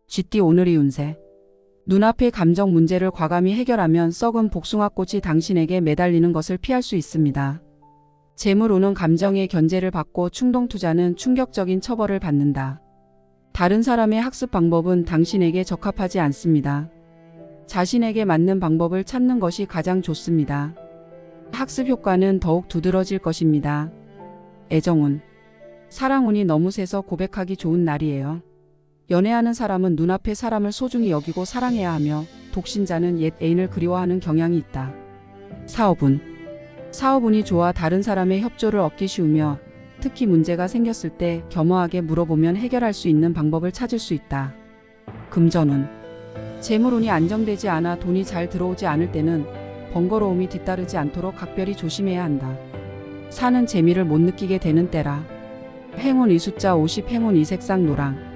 쥐띠 오늘의 운세. 눈앞의 감정 문제를 과감히 해결하면 썩은 복숭아꽃이 당신에게 매달리는 것을 피할 수 있습니다. 재물 오는 감정의 견제를 받고 충동 투자는 충격적인 처벌을 받는다. 다른 사람의 학습 방법은 당신에게 적합하지 않습니다. 자신에게 맞는 방법을 찾는 것이 가장 좋습니다. 학습 효과는 더욱 두드러질 것입니다. 애정운. 사랑운이 너무 세서 고백하기 좋은 날이에요. 연애하는 사람은 눈앞의 사람을 소중히 여기고 사랑해야 하며 독신자는 옛 애인을 그리워하는 경향이 있다. 사업운. 사업운이 좋아 다른 사람의 협조를 얻기 쉬우며 특히 문제가 생겼을 때 겸허하게 물어보면 해결할 수 있는 방법을 찾을 수 있다. 금전운. 재물운이 안정되지 않아 돈이 잘 들어오지 않을 때는 번거로움이 뒤따르지 않도록 각별히 조심해야 한다. 사는 재미를 못 느끼게 되는 때라. 행운 이 숫자 50 행운 이 색상 노랑.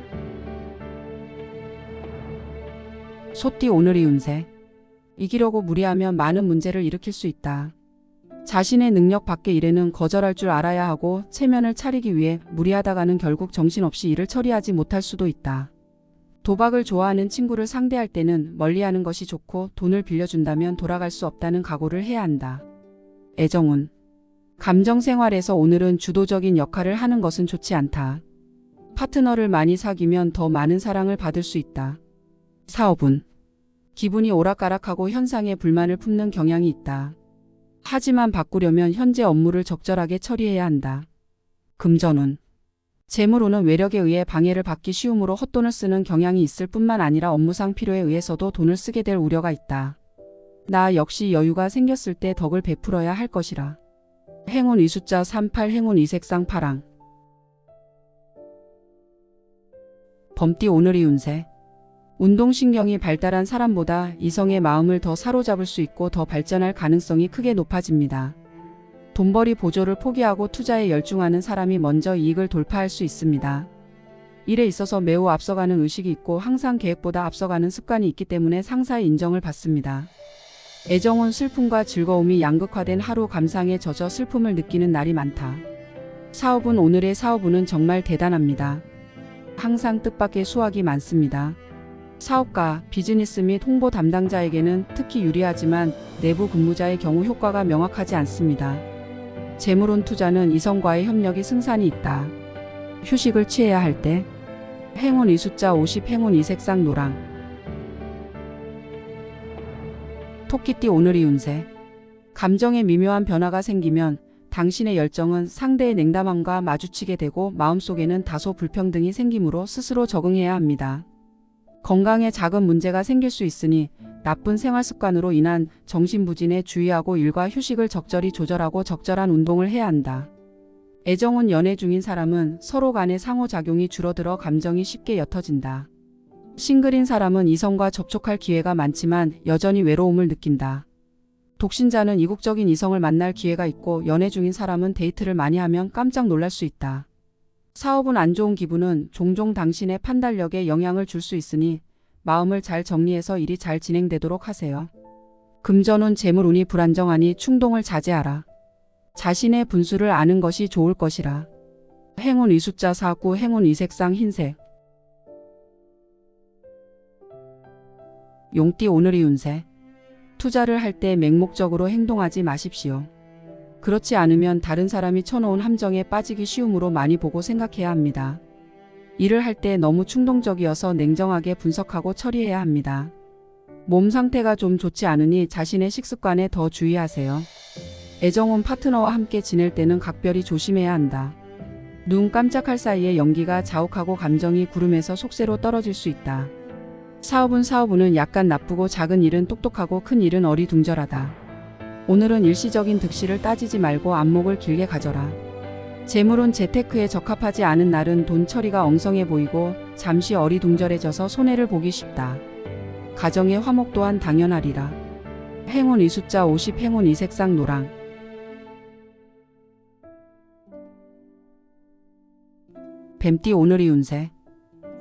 소띠 오늘의 운세. 이기려고 무리하면 많은 문제를 일으킬 수 있다. 자신의 능력 밖의 일에는 거절할 줄 알아야 하고 체면을 차리기 위해 무리하다가는 결국 정신없이 일을 처리하지 못할 수도 있다. 도박을 좋아하는 친구를 상대할 때는 멀리하는 것이 좋고 돈을 빌려준다면 돌아갈 수 없다는 각오를 해야 한다. 애정운. 감정 생활에서 오늘은 주도적인 역할을 하는 것은 좋지 않다. 파트너를 많이 사귀면 더 많은 사랑을 받을 수 있다. 사업운. 기분이 오락가락하고 현상에 불만을 품는 경향이 있다. 하지만 바꾸려면 현재 업무를 적절하게 처리해야 한다. 금전운. 재물운은 외력에 의해 방해를 받기 쉬우므로 헛돈을 쓰는 경향이 있을 뿐만 아니라 업무상 필요에 의해서도 돈을 쓰게 될 우려가 있다. 나 역시 여유가 생겼을 때 덕을 베풀어야 할 것이라. 행운 이 숫자 38 행운 이 색상 파랑. 범띠 오늘의 운세. 운동신경이 발달한 사람보다 이성의 마음을 더 사로잡을 수 있고 더 발전할 가능성이 크게 높아집니다. 돈벌이 보조를 포기하고 투자에 열중하는 사람이 먼저 이익을 돌파할 수 있습니다. 일에 있어서 매우 앞서가는 의식이 있고 항상 계획보다 앞서가는 습관이 있기 때문에 상사의 인정을 받습니다. 애정은 슬픔과 즐거움이 양극화된 하루 감상에 젖어 슬픔을 느끼는 날이 많다. 사업은 오늘의 사업운은 정말 대단합니다. 항상 뜻밖의 수확이 많습니다. 사업가, 비즈니스 및 홍보 담당자에게는 특히 유리하지만 내부 근무자의 경우 효과가 명확하지 않습니다. 재물운 투자는 이성과의 협력이 승산이 있다. 휴식을 취해야 할 때. 행운 이 숫자 50 행운 이 색상 노랑. 토끼띠 오늘의 운세. 감정에 미묘한 변화가 생기면 당신의 열정은 상대의 냉담함과 마주치게 되고 마음속에는 다소 불평등이 생기므로 스스로 적응해야 합니다. 건강에 작은 문제가 생길 수 있으니 나쁜 생활 습관으로 인한 정신부진에 주의하고 일과 휴식을 적절히 조절하고 적절한 운동을 해야 한다. 애정운 연애 중인 사람은 서로 간의 상호작용이 줄어들어 감정이 쉽게 옅어진다. 싱글인 사람은 이성과 접촉할 기회가 많지만 여전히 외로움을 느낀다. 독신자는 이국적인 이성을 만날 기회가 있고 연애 중인 사람은 데이트를 많이 하면 깜짝 놀랄 수 있다. 사업은 안 좋은 기분은 종종 당신의 판단력에 영향을 줄 수 있으니 마음을 잘 정리해서 일이 잘 진행되도록 하세요. 금전운 재물운이 불안정하니 충동을 자제하라. 자신의 분수를 아는 것이 좋을 것이라. 행운 이 숫자 49 행운 이 색상 흰색. 용띠 오늘의 운세. 투자를 할 때 맹목적으로 행동하지 마십시오. 그렇지 않으면 다른 사람이 쳐놓은 함정에 빠지기 쉬우므로 많이 보고 생각해야 합니다. 일을 할 때 너무 충동적이어서 냉정하게 분석하고 처리해야 합니다. 몸 상태가 좀 좋지 않으니 자신의 식습관에 더 주의하세요. 애정운 파트너와 함께 지낼 때는 각별히 조심해야 한다. 눈 깜짝할 사이에 연기가 자욱하고 감정이 구름에서 속세로 떨어질 수 있다. 사업운은 약간 나쁘고 작은 일은 똑똑하고 큰 일은 어리둥절하다. 오늘은 일시적인 득실을 따지지 말고 안목을 길게 가져라. 재물운 재테크에 적합하지 않은 날은 돈 처리가 엉성해 보이고 잠시 어리둥절해져서 손해를 보기 쉽다. 가정의 화목 또한 당연하리라. 행운 이 숫자 50 행운 이 색상 노랑. 뱀띠 오늘의 운세.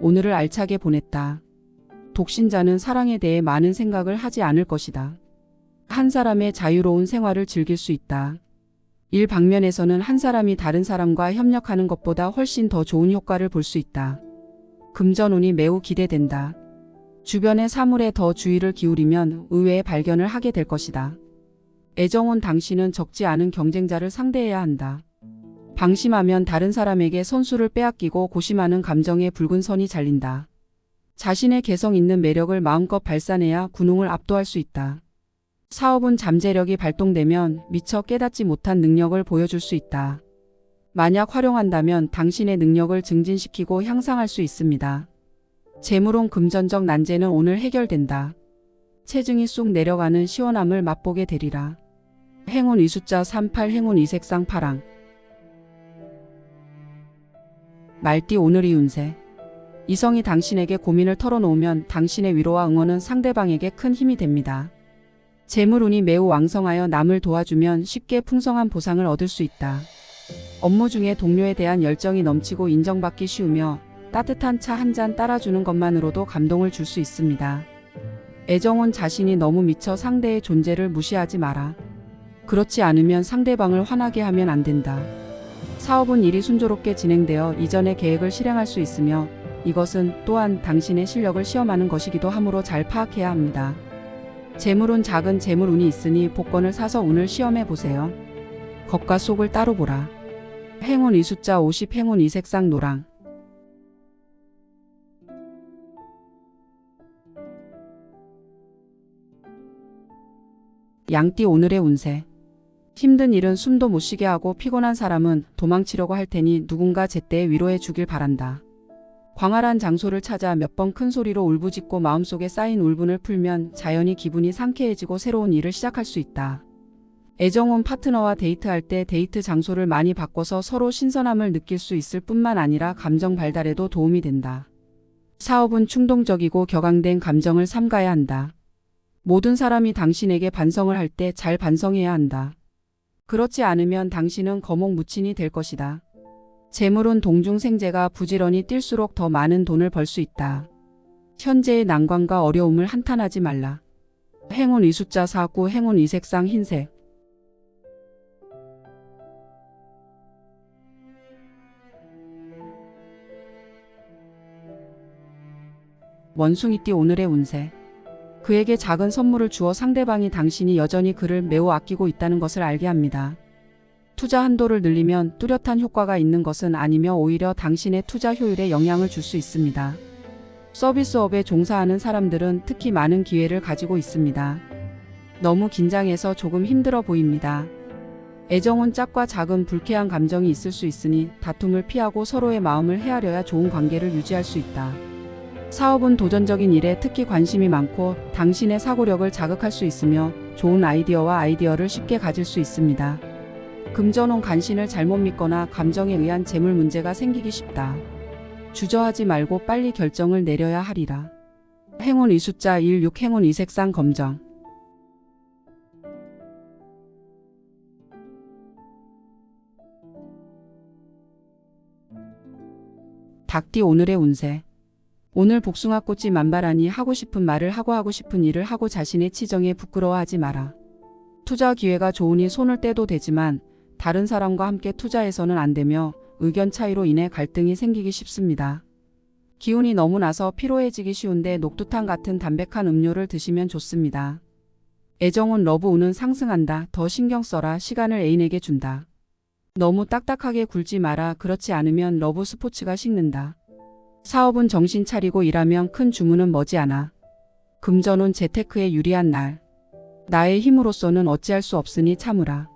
오늘을 알차게 보냈다. 독신자는 사랑에 대해 많은 생각을 하지 않을 것이다. 한 사람의 자유로운 생활을 즐길 수 있다. 일 방면에서는 한 사람이 다른 사람과 협력하는 것보다 훨씬 더 좋은 효과를 볼 수 있다. 금전운이 매우 기대된다. 주변의 사물에 더 주의를 기울이면 의외의 발견을 하게 될 것이다. 애정운 당신은 적지 않은 경쟁자를 상대해야 한다. 방심하면 다른 사람에게 선수를 빼앗기고 고심하는 감정에 붉은 선이 잘린다. 자신의 개성 있는 매력을 마음껏 발산해야 군웅을 압도할 수 있다. 사업은 잠재력이 발동되면 미처 깨닫지 못한 능력을 보여줄 수 있다. 만약 활용한다면 당신의 능력을 증진시키고 향상할 수 있습니다. 재물운 금전적 난제는 오늘 해결된다. 체증이 쑥 내려가는 시원함을 맛보게 되리라. 행운 이숫자 38 행운 이색상 파랑. 말띠 오늘의 운세. 이성이 당신에게 고민을 털어놓으면 당신의 위로와 응원은 상대방에게 큰 힘이 됩니다. 재물운이 매우 왕성하여 남을 도와주면 쉽게 풍성한 보상을 얻을 수 있다. 업무 중에 동료에 대한 열정이 넘치고 인정받기 쉬우며 따뜻한 차 한 잔 따라주는 것만으로도 감동을 줄 수 있습니다. 애정운 자신이 너무 미쳐 상대의 존재를 무시하지 마라. 그렇지 않으면 상대방을 화나게 하면 안 된다. 사업은 일이 순조롭게 진행되어 이전의 계획을 실행할 수 있으며 이것은 또한 당신의 실력을 시험하는 것이기도 하므로 잘 파악해야 합니다. 재물운 작은 재물운이 있으니 복권을 사서 운을 시험해 보세요. 겉과 속을 따로 보라. 행운 이숫자 50 행운 이색상 노랑. 양띠 오늘의 운세. 힘든 일은 숨도 못 쉬게 하고 피곤한 사람은 도망치려고 할 테니 누군가 제때에 위로해 주길 바란다. 광활한 장소를 찾아 몇 번 큰 소리로 울부짖고 마음속에 쌓인 울분을 풀면 자연히 기분이 상쾌해지고 새로운 일을 시작할 수 있다. 애정운 파트너와 데이트할 때 데이트 장소를 많이 바꿔서 서로 신선함을 느낄 수 있을 뿐만 아니라 감정 발달에도 도움이 된다. 사업은 충동적이고 격앙된 감정을 삼가야 한다. 모든 사람이 당신에게 반성을 할 때 잘 반성해야 한다. 그렇지 않으면 당신은 거목무친이 될 것이다. 재물은 동중생재가 부지런히 뛸수록 더 많은 돈을 벌 수 있다. 현재의 난관과 어려움을 한탄하지 말라. 행운 이숫자 49 행운 이색상 흰색. 원숭이띠 오늘의 운세. 그에게 작은 선물을 주어 상대방이 당신이 여전히 그를 매우 아끼고 있다는 것을 알게 합니다. 투자 한도를 늘리면 뚜렷한 효과가 있는 것은 아니며 오히려 당신의 투자 효율에 영향을 줄 수 있습니다. 서비스업에 종사하는 사람들은 특히 많은 기회를 가지고 있습니다. 너무 긴장해서 조금 힘들어 보입니다. 애정은 짝과 작은 불쾌한 감정이 있을 수 있으니 다툼을 피하고 서로의 마음을 헤아려야 좋은 관계를 유지할 수 있다. 사업은 도전적인 일에 특히 관심이 많고 당신의 사고력을 자극할 수 있으며 좋은 아이디어와 아이디어를 쉽게 가질 수 있습니다. 금전운 간신을 잘못 믿거나 감정에 의한 재물 문제가 생기기 쉽다. 주저하지 말고 빨리 결정을 내려야 하리라. 행운 이숫자 16 행운 이색상 검정. 닭띠 오늘의 운세. 오늘 복숭아꽃이 만발하니 하고 싶은 말을 하고 싶은 일을 하고 자신의 치정에 부끄러워하지 마라. 투자 기회가 좋으니 손을 떼도 되지만 다른 사람과 함께 투자해서는 안 되며 의견 차이로 인해 갈등이 생기기 쉽습니다. 기운이 너무 나서 피로해지기 쉬운데 녹두탕 같은 담백한 음료를 드시면 좋습니다. 애정은 러브운은 상승한다. 더 신경 써라. 시간을 애인에게 준다. 너무 딱딱하게 굴지 마라. 그렇지 않으면 러브 스포츠가 식는다. 사업은 정신 차리고 일하면 큰 주문은 머지않아. 금전운 재테크에 유리한 날. 나의 힘으로서는 어찌할 수 없으니 참으라.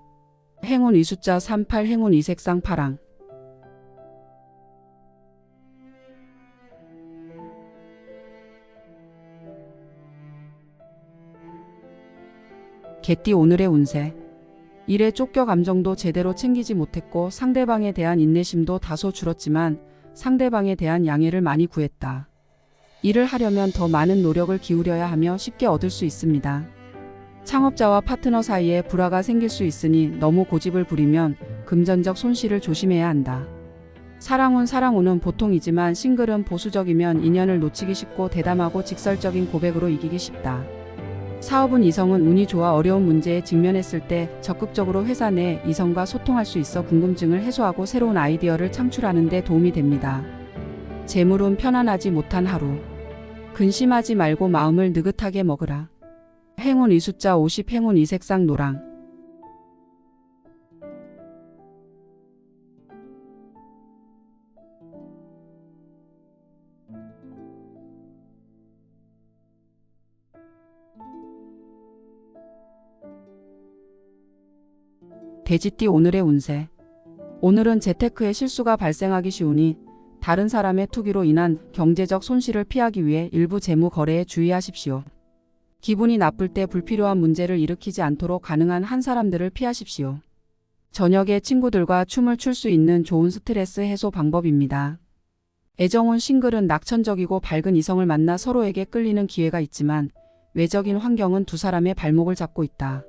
행운 이숫자 38 행운 이색상 파랑. 개띠 오늘의 운세. 일에 쫓겨 감정도 제대로 챙기지 못했고 상대방에 대한 인내심도 다소 줄었지만 상대방에 대한 양해를 많이 구했다. 일을 하려면 더 많은 노력을 기울여야 하며 쉽게 얻을 수 있습니다. 창업자와 파트너 사이에 불화가 생길 수 있으니 너무 고집을 부리면 금전적 손실을 조심해야 한다. 사랑운은 보통이지만 싱글은 보수적이면 인연을 놓치기 쉽고 대담하고 직설적인 고백으로 이기기 쉽다. 사업은 이성은 운이 좋아 어려운 문제에 직면했을 때 적극적으로 회사 내 이성과 소통할 수 있어 궁금증을 해소하고 새로운 아이디어를 창출하는 데 도움이 됩니다. 재물운 편안하지 못한 하루. 근심하지 말고 마음을 느긋하게 먹으라. 행운 이 숫자 50 행운 이 색상 노랑. 돼지띠 오늘의 운세. 오늘은 재테크에 실수가 발생하기 쉬우니 다른 사람의 투기로 인한 경제적 손실을 피하기 위해 일부 재무 거래에 주의하십시오. 기분이 나쁠 때 불필요한 문제를 일으키지 않도록 가능한 한 사람들을 피하십시오. 저녁에 친구들과 춤을 출 수 있는 좋은 스트레스 해소 방법입니다. 애정운 싱글은 낙천적이고 밝은 이성을 만나 서로에게 끌리는 기회가 있지만 외적인 환경은 두 사람의 발목을 잡고 있다.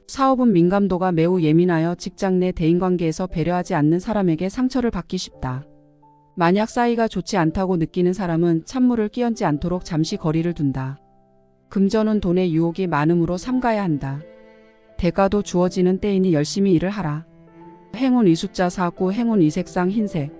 사업은 민감도가 매우 예민하여 직장 내 대인관계에서 배려하지 않는 사람에게 상처를 받기 쉽다. 만약 사이가 좋지 않다고 느끼는 사람은 찬물을 끼얹지 않도록 잠시 거리를 둔다. 금전은 돈의 유혹이 많음으로 삼가야 한다. 대가도 주어지는 때이니 열심히 일을 하라. 행운 이 숫자 49 행운 이 색상 흰색.